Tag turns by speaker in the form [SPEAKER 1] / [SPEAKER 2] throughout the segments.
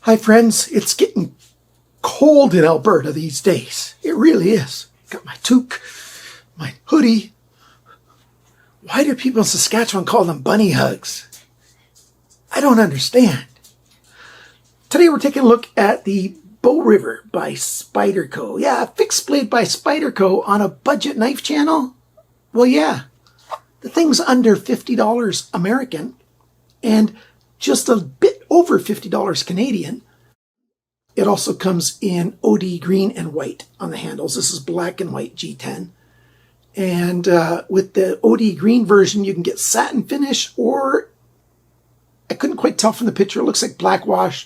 [SPEAKER 1] Hi friends, it's getting cold in Alberta these days. It really is. Got my toque, my hoodie. Why do people in Saskatchewan call them bunny hugs? I don't understand. Today we're taking a look at the BOW RIVER by Spyderco. Yeah, fixed blade by Spyderco on a budget knife channel. Well, yeah, the thing's under $50 American and just a bit over $50 Canadian. It also comes in OD green and white on the handles. This is black and white G10. And with the OD green version, you can get satin finish, or I couldn't quite tell from the picture. It looks like black wash.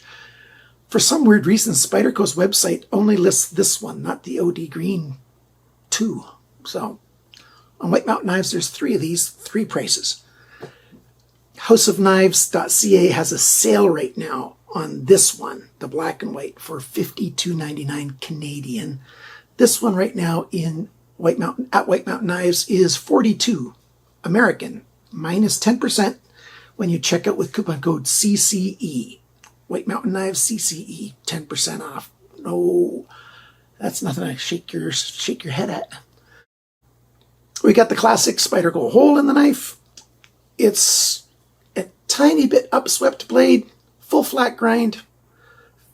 [SPEAKER 1] For some weird reason, Spyderco's website only lists this one, not the OD green 2. So on White Mountain Knives, there's 3 of these, 3 prices. houseofknives.ca has a sale right now on this one, the black and white, for $52.99 Canadian. This one right now in White Mountain Knives is $42 American, minus 10% when you check out with coupon code CCE. White Mountain Knives CCE, 10% off. No, that's nothing to shake your head at. We got the classic Spyderco hole in the knife. It's a tiny bit upswept blade, full flat grind,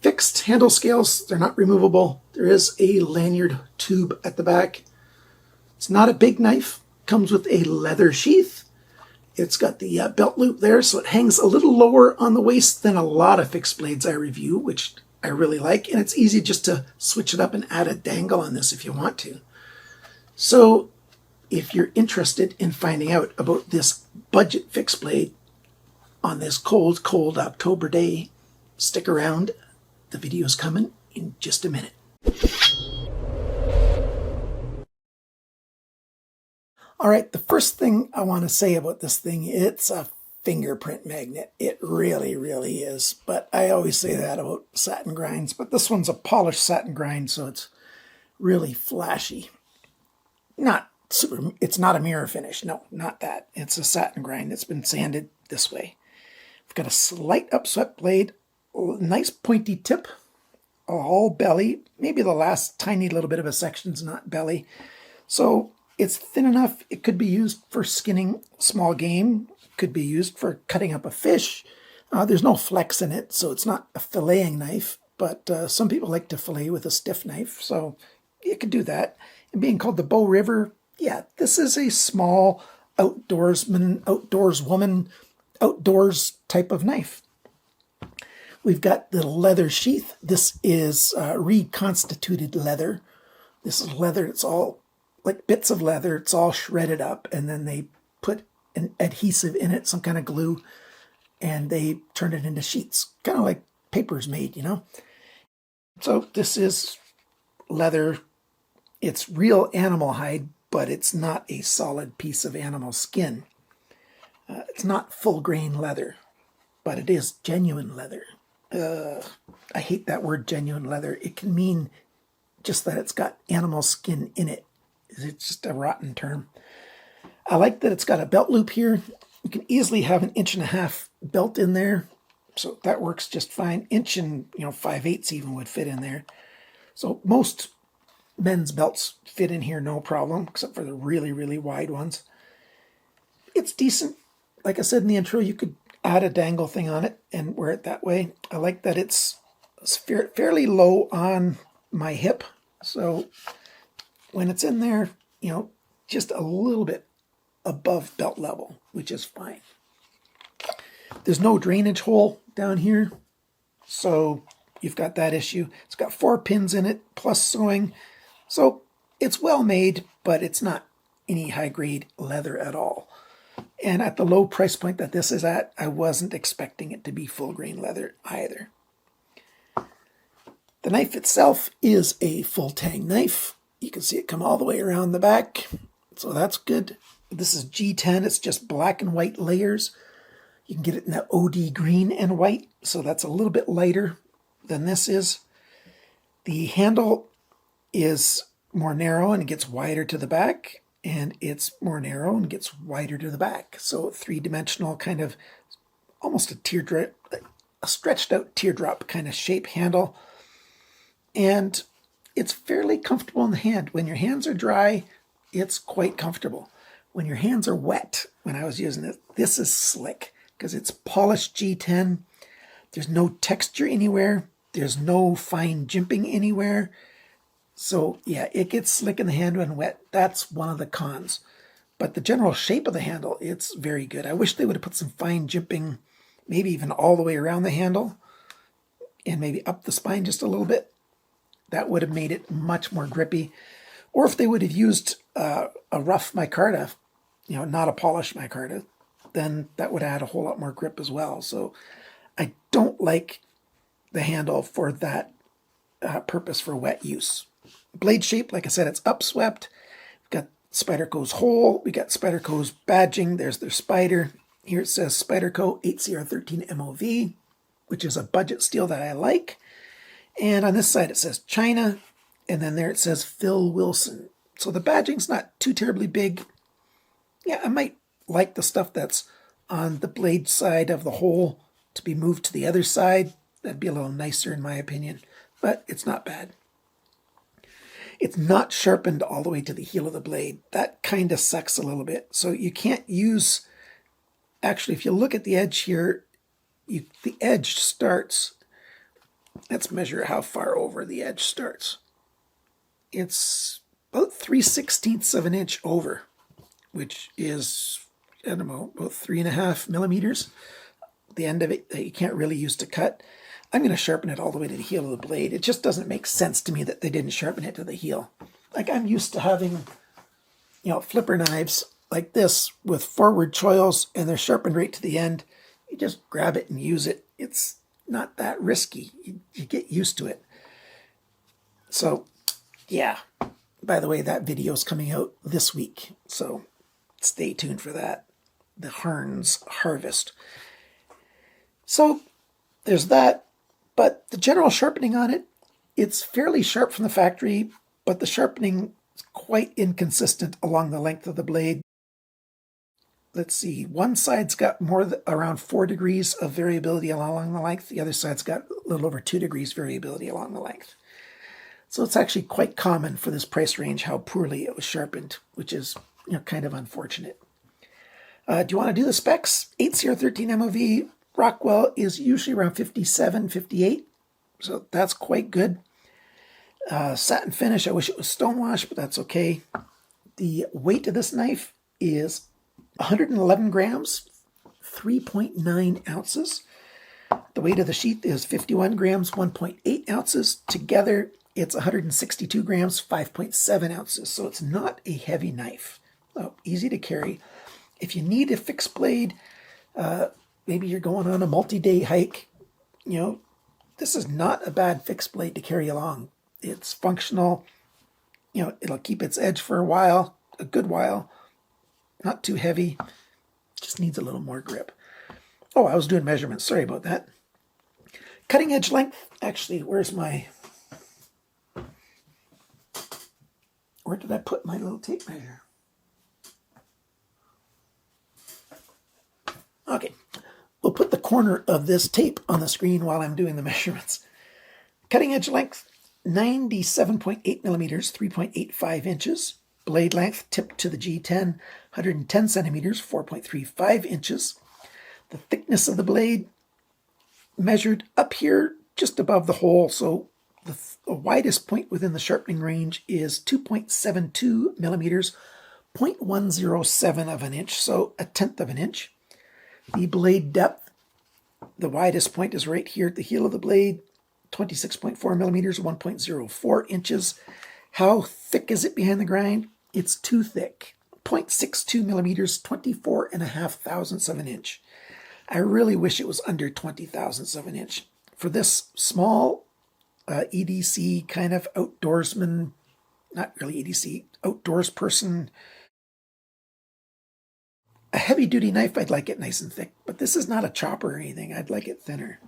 [SPEAKER 1] fixed handle scales. They're not removable. There is a lanyard tube at the back. It's not a big knife. Comes with a leather sheath. It's got the belt loop there, so it hangs a little lower on the waist than a lot of fixed blades I review, which I really like. And it's easy just to switch it up and add a dangle on this if you want to. So if you're interested in finding out about this budget fixed blade on this cold October day, stick around. The video's coming in just a minute. All right, the first thing I want to say about this thing, it's a fingerprint magnet. It really, really is. But I always say that about satin grinds. But this one's a polished satin grind, so it's really flashy. It's not a mirror finish. No, not that. It's a satin grind. It's been sanded this way. We've got a slight upswept blade, nice pointy tip, all belly. Maybe the last tiny little bit of a section's not belly. So it's thin enough. It could be used for skinning small game. Could be used for cutting up a fish. There's no flex in it, so it's not a filleting knife. But some people like to fillet with a stiff knife, so you could do that. And being called the BOW RIVER, yeah, this is a small outdoorsman, outdoorswoman, outdoors type of knife. We've got the leather sheath. This is reconstituted leather. This is leather. It's all like bits of leather. It's all shredded up, and then they put an adhesive in it, some kind of glue, and they turn it into sheets, kind of like paper's made, you know. So this is leather. It's real animal hide, but it's not a solid piece of animal skin. It's not full grain leather, but it is genuine leather. I hate that word genuine leather. It can mean just that it's got animal skin in it. It's just a rotten term. I like that it's got a belt loop here. You can easily have an 1.5 inch belt in there, so that works just fine. 1 inch and 5/8 even would fit in there. So most men's belts fit in here no problem, except for the really, really wide ones. It's decent. Like I said in the intro, you could add a dangle thing on it and wear it that way. I like that it's fairly low on my hip, so when it's in there, just a little bit above belt level, which is fine. There's no drainage hole down here, so you've got that issue. It's got 4 pins in it, plus sewing, so it's well made, but it's not any high-grade leather at all. And at the low price point that this is at, I wasn't expecting it to be full-grain leather either. The knife itself is a full-tang knife. You can see it come all the way around the back, so that's good. This is G10. It's just black and white layers. You can get it in the OD green and white, so that's a little bit lighter than this is. The handle is more narrow and it gets wider to the back, and it's more narrow and gets wider to the back. So 3-dimensional, kind of almost a teardrop, a stretched out teardrop kind of shape handle. And it's fairly comfortable in the hand. When your hands are dry, it's quite comfortable. When your hands are wet, when I was using it, this is slick because it's polished G10. There's no texture anywhere. There's no fine jimping anywhere. So yeah, it gets slick in the hand when wet. That's one of the cons. But the general shape of the handle, it's very good. I wish they would have put some fine jimping, maybe even all the way around the handle and maybe up the spine just a little bit. That would have made it much more grippy. Or if they would have used a rough micarta, not a polished micarta, then that would add a whole lot more grip as well. So I don't like the handle for that purpose for wet use. Blade shape, like I said, it's upswept. We've got Spyderco's hole. We got Spyderco's badging. There's their Spyder. Here it says Spyderco 8CR13 MOV, which is a budget steel that I like. And on this side it says China, and then there it says Phil Wilson. So the badging's not too terribly big. Yeah, I might like the stuff that's on the blade side of the hole to be moved to the other side. That'd be a little nicer in my opinion, but it's not bad. It's not sharpened all the way to the heel of the blade. That kind of sucks a little bit. So you can't use, actually if you look at the edge here, the edge starts, let's measure how far over the edge starts. It's about 3/16 of an inch over, which is, I don't know, about 3.5 millimeters. The end of it that you can't really use to cut. I'm going to sharpen it all the way to the heel of the blade. It just doesn't make sense to me that they didn't sharpen it to the heel. Like I'm used to having, flipper knives like this with forward choils and they're sharpened right to the end. You just grab it and use it. It's not that risky. You get used to it. So, yeah. By the way, that video is coming out this week, so stay tuned for that. The Harns Harvest. So, there's that. But the general sharpening on it, it's fairly sharp from the factory, but the sharpening is quite inconsistent along the length of the blade. Let's see, one side's got around 4 degrees of variability along the length. The other side's got a little over 2 degrees variability along the length. So it's actually quite common for this price range how poorly it was sharpened, which is kind of unfortunate. Do you want to do the specs? 8CR13 MOV. Rockwell is usually around 57, 58, so that's quite good. Satin finish, I wish it was stonewash, but that's okay. The weight of this knife is 111 grams, 3.9 ounces. The weight of the sheath is 51 grams, 1.8 ounces. Together, it's 162 grams, 5.7 ounces, so it's not a heavy knife. Oh, easy to carry. If you need a fixed blade, maybe you're going on a multi-day hike, this is not a bad fixed blade to carry along. It's functional, it'll keep its edge for a while, a good while, not too heavy, just needs a little more grip. Oh, I was doing measurements, sorry about that. Cutting edge length, actually, where did I put my little tape measure? Okay. We'll put the corner of this tape on the screen while I'm doing the measurements. Cutting edge length, 97.8 millimeters, 3.85 inches. Blade length, tip to the G10, 110 centimeters, 4.35 inches. The thickness of the blade, measured up here just above the hole, so the widest point within the sharpening range is 2.72 millimeters, 0.107 of an inch, so 1/10 of an inch. The blade depth, the widest point is right here at the heel of the blade, 26.4 millimeters, 1.04 inches. How thick is it behind the grind? It's too thick, 0.62 millimeters, 24.5 thousandths of an inch. I really wish it was under 20 thousandths of an inch. For this small EDC kind of outdoorsman, not really EDC, outdoors person, a heavy-duty knife, I'd like it nice and thick, but this is not a chopper or anything. I'd like it thinner.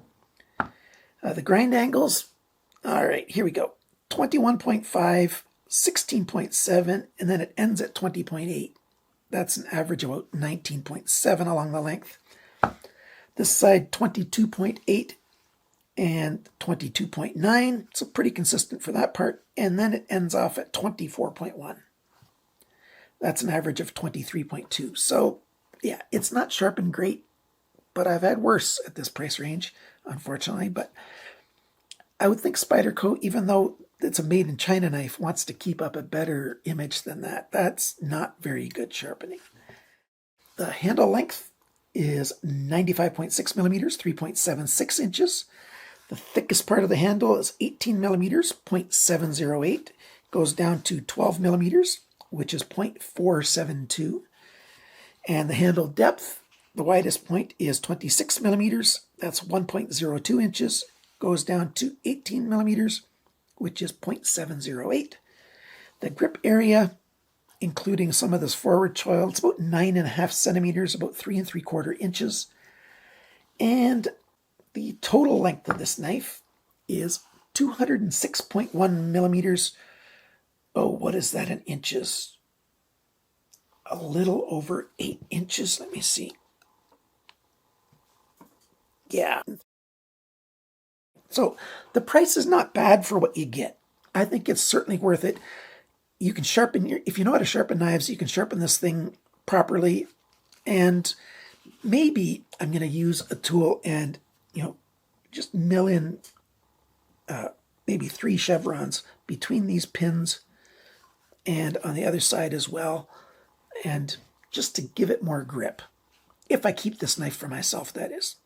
[SPEAKER 1] The grind angles, all right, here we go. 21.5, 16.7, and then it ends at 20.8. That's an average of about 19.7 along the length. This side, 22.8, and 22.9, so pretty consistent for that part, and then it ends off at 24.1. That's an average of 23.2. So yeah, it's not sharpened great, but I've had worse at this price range, unfortunately. But I would think Spyderco, even though it's a made in China knife, wants to keep up a better image than that. That's not very good sharpening. The handle length is 95.6 millimeters, 3.76 inches. The thickest part of the handle is 18 millimeters, 0.708. Goes down to 12 millimeters, which is 0.472. And the handle depth, the widest point is 26 millimeters. That's 1.02 inches. Goes down to 18 millimeters, which is 0.708. The grip area, including some of this forward choil, it's about 9.5 centimeters, about 3 3/4 inches. And the total length of this knife is 206.1 millimeters. Oh, what is that in inches? A little over 8 inches. Let me see. Yeah. So the price is not bad for what you get. I think it's certainly worth it. You can sharpen if you know how to sharpen knives, you can sharpen this thing properly. And maybe I'm going to use a tool and, just mill in maybe 3 chevrons between these pins and on the other side as well, and just to give it more grip. If I keep this knife for myself, that is.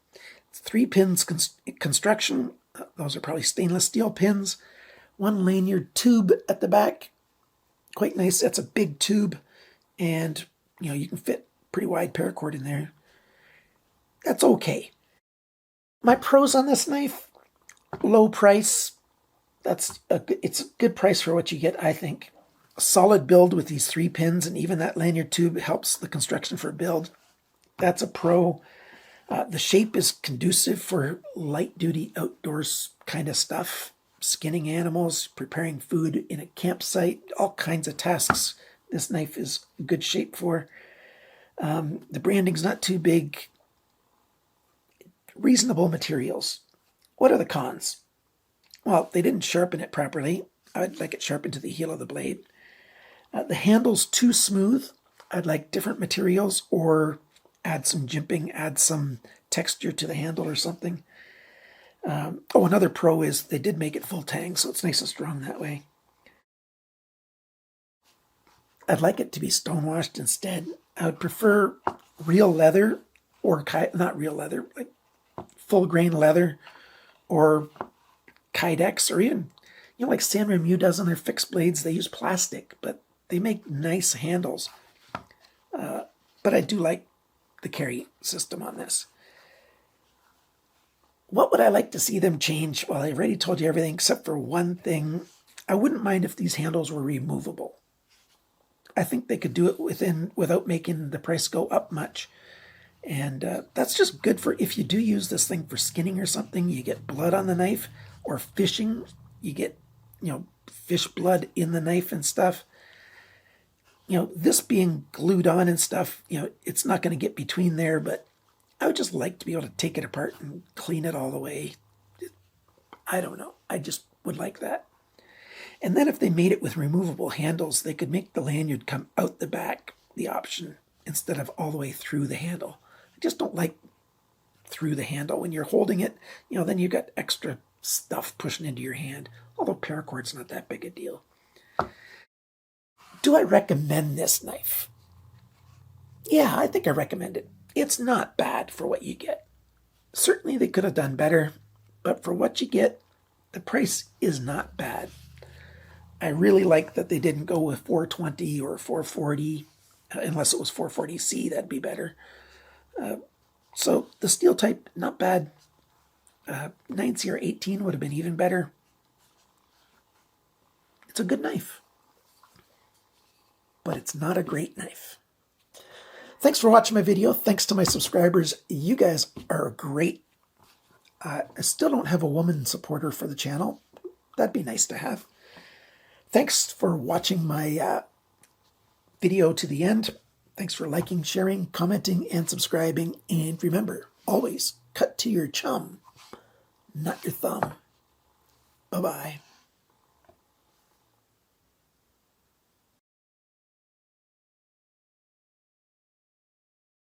[SPEAKER 1] It's 3 pins construction. Those are probably stainless steel pins. 1 lanyard tube at the back. Quite nice. That's a big tube, and you can fit pretty wide paracord in there. That's okay. My pros on this knife: low price. It's a good price for what you get, I think. A solid build with these 3 pins, and even that lanyard tube helps the construction for build. That's a pro. The shape is conducive for light-duty outdoors kind of stuff. Skinning animals, preparing food in a campsite, all kinds of tasks this knife is good shape for. The branding's not too big. Reasonable materials. What are the cons? Well, they didn't sharpen it properly. I'd like it sharpened to the heel of the blade. The handle's too smooth. I'd like different materials, or add some jimping, add some texture to the handle or something. Another pro is they did make it full tang, so it's nice and strong that way. I'd like it to be stonewashed instead. I would prefer real leather, or not real leather, like full grain leather, or Kydex, or even, like San Remu does on their fixed blades. They use plastic, but they make nice handles. But I do like the carry system on this. What would I like to see them change? Well, I already told you everything except for one thing. I wouldn't mind if these handles were removable. I think they could do it without making the price go up much. And that's just good for if you do use this thing for skinning or something. You get blood on the knife, or fishing. You get, fish blood in the knife and stuff. This being glued on and stuff, it's not going to get between there, but I would just like to be able to take it apart and clean it all the way. I don't know. I just would like that. And then if they made it with removable handles, they could make the lanyard come out the back, the option, instead of all the way through the handle. I just don't like through the handle. When you're holding it, then you've got extra stuff pushing into your hand, although paracord's not that big a deal. Do I recommend this knife? Yeah, I think I recommend it. It's not bad for what you get. Certainly they could have done better, but for what you get, the price is not bad. I really like that they didn't go with 420 or 440, unless it was 440C, that'd be better. So the steel type, not bad. 9C or 18 would have been even better. It's a good knife, but it's not a great knife. Thanks for watching my video. Thanks to my subscribers. You guys are great. I still don't have a woman supporter for the channel. That'd be nice to have. Thanks for watching my video to the end. Thanks for liking, sharing, commenting, and subscribing. And remember, always cut to your chum. not your thumb. Bye-bye.